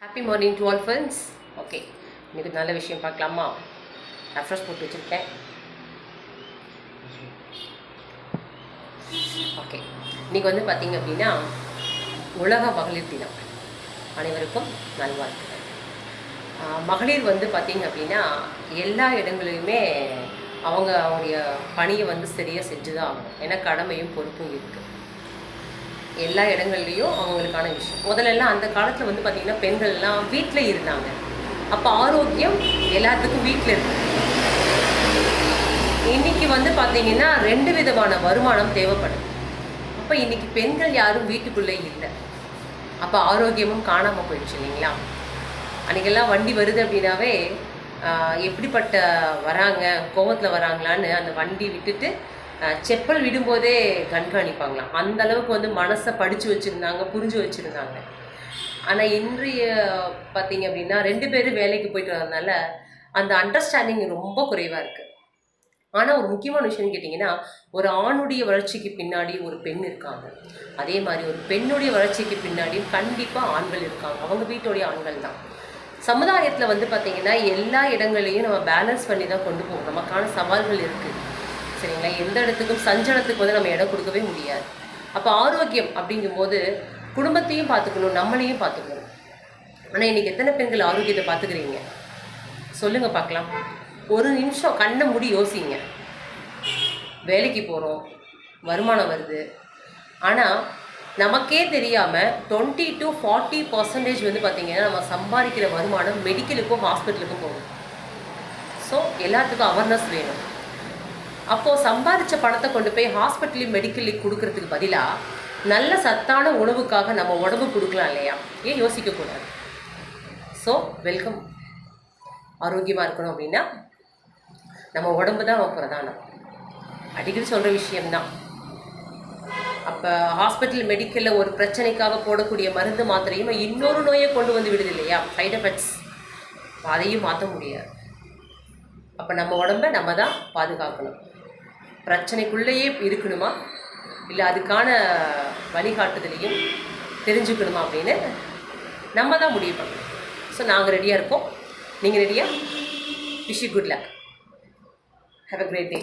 Happy morning to all friends. Okay, இன்றைக்கி நல்ல விஷயம் பார்க்கலாமா? ரெஃப்ரெஷ் போட்டு வச்சுருக்கேன். ஓகே, இன்றைக்கி வந்து பார்த்திங்க அப்படின்னா உலக மகளிர் தினம். அனைவருக்கும் நல்வாழ்த்துக்கள். மகளிர் வந்து பார்த்திங்க அப்படின்னா எல்லா இடங்களிலுமே அவங்களுடைய பணியை வந்து சரியாக செஞ்சு தான் ஆகணும். ஏன்னா கடமையும் பொறுப்பும் இருக்குது எல்லா இடங்கள்லையும். அவங்களுக்கான விஷயம் முதல்லலாம் அந்த காலத்தில் வந்து பார்த்திங்கன்னா பெண்கள்லாம் வீட்டில் இருந்தாங்க. அப்போ ஆரோக்கியம் எல்லாத்துக்கும் வீட்டில் இருக்கு. இன்றைக்கி வந்து பார்த்திங்கன்னா 2 விதமான வருமானம் தேவைப்படுது. அப்போ இன்றைக்கி பெண்கள் யாரும் வீட்டுக்குள்ளே இல்லை. அப்போ ஆரோக்கியமும் காணாமல் போயிடுச்சு இல்லைங்களா? அன்றைக்கெல்லாம் வண்டி வருது அப்படின்னாவே எப்படிப்பட்ட வராங்க, கோவத்தில் வராங்களான்னு அந்த வண்டி விட்டுட்டு செப்பல் விடும்போதே கண்காணிப்பாங்களாம். அந்த அளவுக்கு வந்து மனசை படித்து வச்சுருந்தாங்க, புரிஞ்சு வச்சுருந்தாங்க. ஆனால் இன்றைய பார்த்திங்க அப்படின்னா 2 பேரும் வேலைக்கு போயிட்டு வரதுனால அந்த அண்டர்ஸ்டாண்டிங் ரொம்ப குறைவாக இருக்குது. ஆனால் ஒரு முக்கியமான விஷயம்னு கேட்டிங்கன்னா, ஒரு ஆணுடைய வளர்ச்சிக்கு பின்னாடி ஒரு பெண் இருக்காங்க. அதே மாதிரி ஒரு பெண்ணுடைய வளர்ச்சிக்கு பின்னாடியும் கண்டிப்பாக ஆண்கள் இருக்காங்க. அவங்க வீட்டுடைய ஆண்கள் தான். சமுதாயத்தில் வந்து பார்த்திங்கன்னா எல்லா இடங்களையும் நம்ம பேலன்ஸ் பண்ணி தான் கொண்டு போவோம். நமக்கான சவால்கள் இருக்குது சரிங்களா? எந்த இடத்துக்கும் சஞ்சலத்துக்கு வந்து நம்ம இடம் கொடுக்கவே முடியாது. அப்போ ஆரோக்கியம் அப்படிங்கும்போது குடும்பத்தையும் பார்த்துக்கணும், நம்மளையும் பார்த்துக்கணும். ஆனால் இன்றைக்கி எத்தனை பெண்கள் ஆரோக்கியத்தை பார்த்துக்கிறீங்க சொல்லுங்கள் பார்க்கலாம். ஒரு நிமிஷம் கண்ணை மூடி யோசிங்க. வேலைக்கு போகிறோம், வருமானம் வருது, ஆனால் நமக்கே தெரியாமல் 20 to 40% வந்து பார்த்திங்கன்னா நம்ம சம்பாதிக்கிற வருமானம் மெடிக்கலுக்கும் ஹாஸ்பிட்டலுக்கும் போகும். ஸோ எல்லாத்துக்கும் அவேர்னஸ் வேணும். அப்போது சம்பாதிச்ச பணத்தை கொண்டு போய் ஹாஸ்பிட்டலையும் மெடிக்கல்லையும் கொடுக்கறதுக்கு பதிலாக நல்ல சத்தான உணவுக்காக நம்ம உடம்பு கொடுக்கலாம் இல்லையா? ஏன் யோசிக்கக்கூடாது? So welcome. ஆரோக்கியமாக இருக்கணும் அப்படின்னா நம்ம உடம்பு தான் பிரதானம். அடிக்கடி சொல்கிற விஷயம்தான். அப்போ ஹாஸ்பிட்டல் மெடிக்கலில் ஒரு பிரச்சனைக்காக போடக்கூடிய மருந்து மாத்திரையும் இன்னொரு நோயை கொண்டு வந்து விடுது இல்லையா? Side effects. அதையும் மாற்ற முடியாது. அப்போ நம்ம உடம்பை நம்ம தான் பாதுகாக்கணும். பிரச்சனைக்குள்ளேயே இருக்கணுமா இல்லை அதுக்கான வழிகாட்டுதலையும் தெரிஞ்சுக்கணுமா அப்படின்னு நம்ம தான் முடிவு பண்ணணும். ஸோ நாங்கள் ரெடியாக இருக்கோம். நீங்கள் ரெடியாக? Wish you good luck. Have a great day.